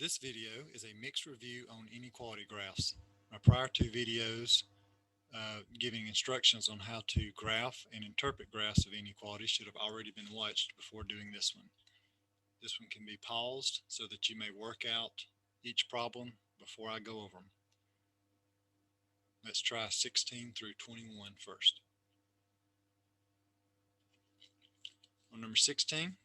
This video is a mixed review on inequality graphs. My prior two videos giving instructions on how to graph and interpret graphs of inequalities should have already been watched before doing this one. This one can be paused so that you may work out each problem before I go over them. Let's try 16 through 21 first. On number 16,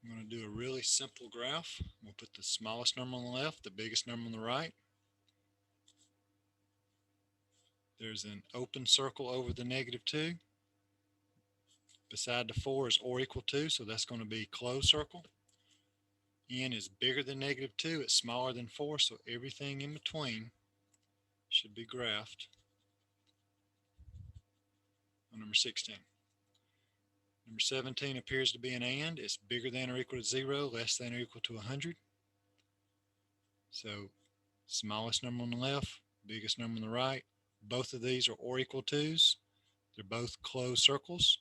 I'm going to do a really simple graph. We'll put the smallest number on the left, the biggest number on the right. There's an open circle over the -2. Beside the 4 is or equal to, so that's going to be closed circle. N is bigger than -2, it's smaller than 4, so everything in between should be graphed on number 16. Number 17 appears to be an and. It's bigger than or equal to 0, less than or equal to 100. So smallest number on the left, biggest number on the right. Both of these are or equal to's. They're both closed circles.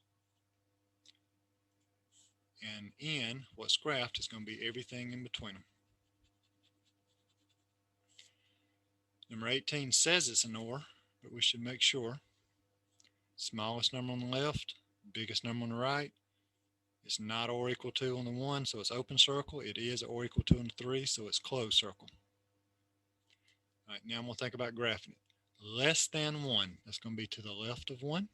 And N, what's graphed, is going to be everything in between them. Number 18 says it's an or, but we should make sure. Smallest number on the left, biggest number on the right. It's not or equal to on the 1, so it's open circle. It is or equal to on the 3, so it's closed circle. All right, now I'm going to think about graphing it. Less than 1, that's going to be to the left of 1.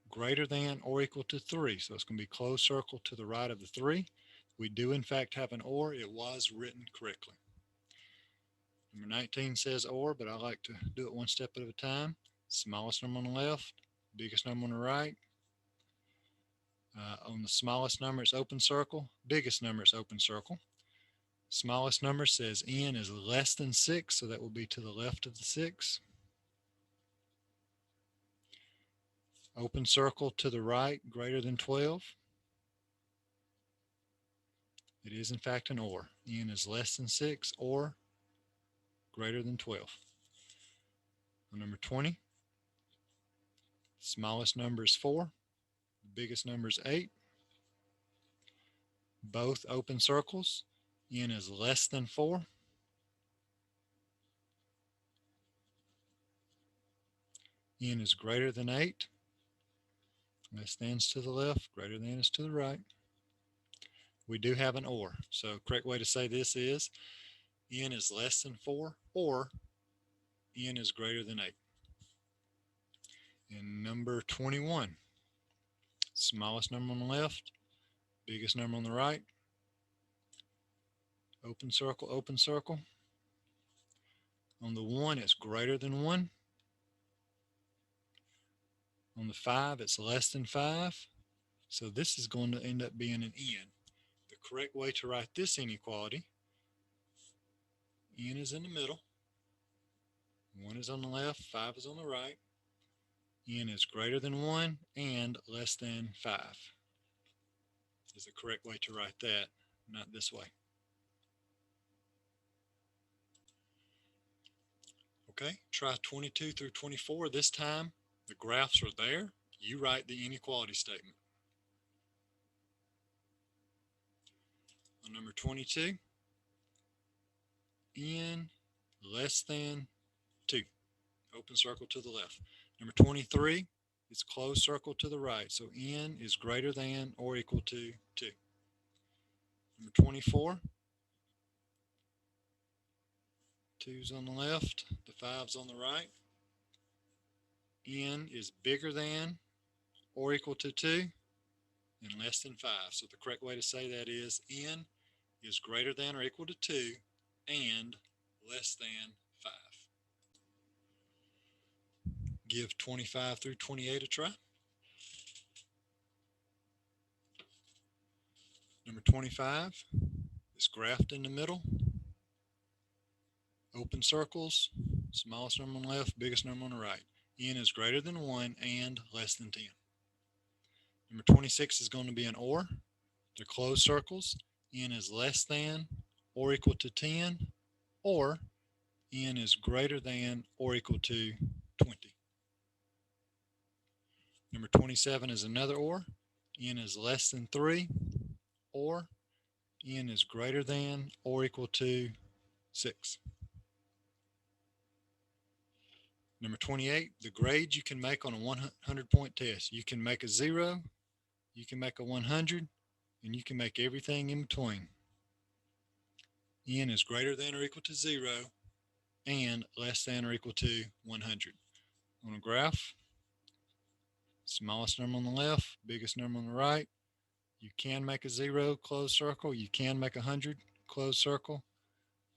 Greater than or equal to 3, so it's going to be closed circle to the right of the 3. We do in fact have an or. It was written correctly. Number 19 says or, but I like to do it one step at a time. Smallest number on the left, biggest number on the right. On the smallest number, it's open circle. Biggest number, it's open circle. Smallest number says n is less than 6, so that will be to the left of the 6. Open circle to the right, greater than 12. It is in fact an or. N is less than 6 or greater than 12. On number 20, smallest number is 4. The biggest number is 8. Both open circles. N is less than 4. N is greater than 8. Less than's to the left, greater than is to the right. We do have an or. So correct way to say this is n is less than 4 or n is greater than 8. And number 21, smallest number on the left, biggest number on the right. Open circle, open circle. On the 1, it's greater than 1. On the 5, it's less than 5. So this is going to end up being an n. The correct way to write this inequality, n is in the middle. 1 is on the left, 5 is on the right. N is greater than 1 and less than 5 is the correct way to write that, not this way. Okay, try 22 through 24. This time, the graphs are there. You write the inequality statement. On number 22, n less than 2. Open circle to the left. Number 23, it's closed circle to the right. So n is greater than or equal to 2. Number 24, 2's on the left, the 5's on the right. N is bigger than or equal to 2 and less than 5. So the correct way to say that is n is greater than or equal to 2 and less than 5. Give 25 through 28 a try. Number 25 is graphed in the middle. Open circles, smallest number on the left, biggest number on the right. N is greater than 1 and less than 10. Number 26 is going to be an or. They're closed circles. N is less than or equal to 10, or n is greater than or equal to 20. Number 27 is another or. N is less than 3, or N is greater than or equal to 6. Number 28, the grades you can make on a 100-point test. You can make a 0, you can make a 100, and you can make everything in between. N is greater than or equal to 0 and less than or equal to 100. On a graph, smallest number on the left, biggest number on the right. You can make a 0, closed circle. You can make a 100, closed circle.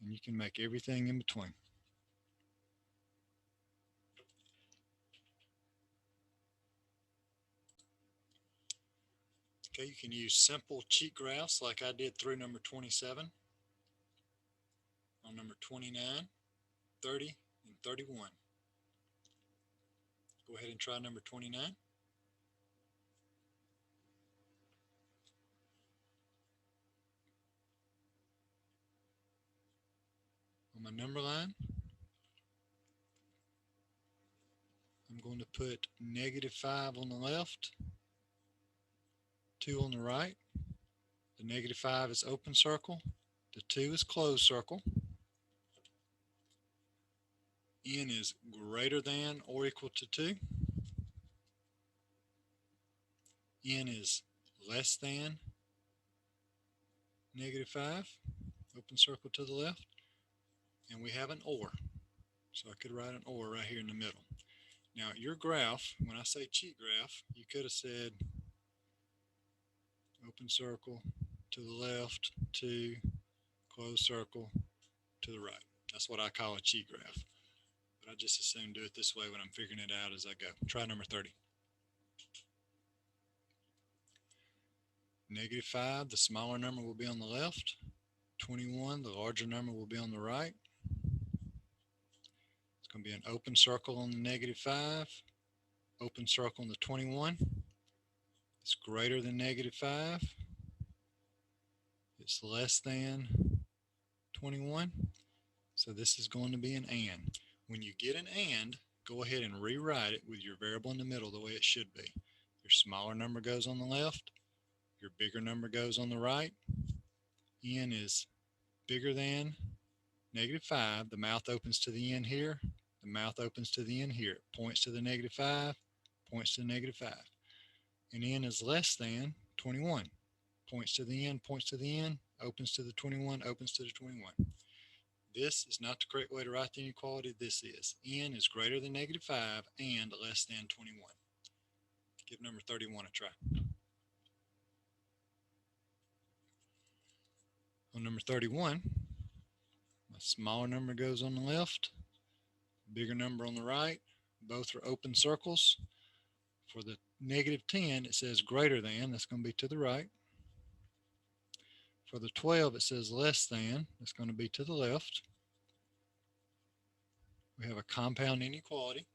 And you can make everything in between. Okay, you can use simple cheat graphs like I did through number 27 on number 29, 30, and 31. Go ahead and try number 29. On my number line, I'm going to put -5 on the left, 2 on the right. The -5 is open circle. The 2 is closed circle. N is greater than or equal to 2. N is less than -5, open circle to the left. And we have an or. So I could write an or right here in the middle. Now your graph, when I say cheat graph, you could have said open circle to the left, 2, closed circle to the right. That's what I call a cheat graph. But I just as soon do it this way when I'm figuring it out as I go. Try number 30. -5, the smaller number will be on the left. 21, the larger number will be on the right. It's going to be an open circle on the -5, open circle on the 21. It's greater than -5. It's less than 21. So this is going to be an and. When you get an and, go ahead and rewrite it with your variable in the middle the way it should be. Your smaller number goes on the left. Your bigger number goes on the right. N is bigger than -5. The mouth opens to the N here. The mouth opens to the N here. It points to the -5, points to the -5. And N is less than 21. Points to the N, points to the N, opens to the 21, opens to the 21. This is not the correct way to write the inequality. This is N is greater than -5 and less than 21. Give number 31 a try. On number 31, my smaller number goes on the left, bigger number on the right. Both are open circles. For the -10, it says greater than. That's going to be to the right. For the 12, it says less than. That's going to be to the left. We have a compound inequality,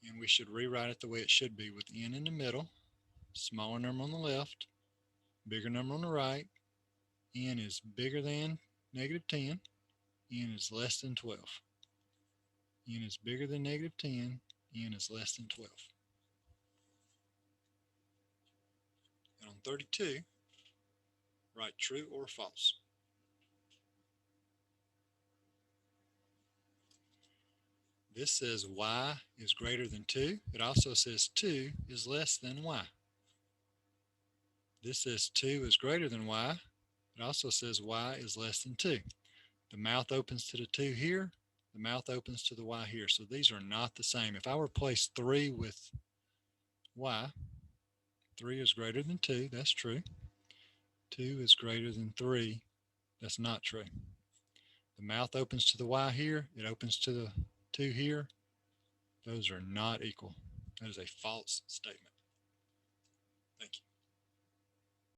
and we should rewrite it the way it should be with N in the middle, smaller number on the left, bigger number on the right. N is bigger than -10. N is less than 12. N is bigger than -10. N is less than 12. And on 32, write true or false. This says y is greater than 2. It also says 2 is less than y. This says 2 is greater than y. It also says y is less than 2. The mouth opens to the 2 here. The mouth opens to the y here. So these are not the same. If I replace 3 with y, 3 is greater than 2. That's true. 2 is greater than 3. That's not true. The mouth opens to the y here. It opens to the 2 here. Those are not equal. That is a false statement. Thank you.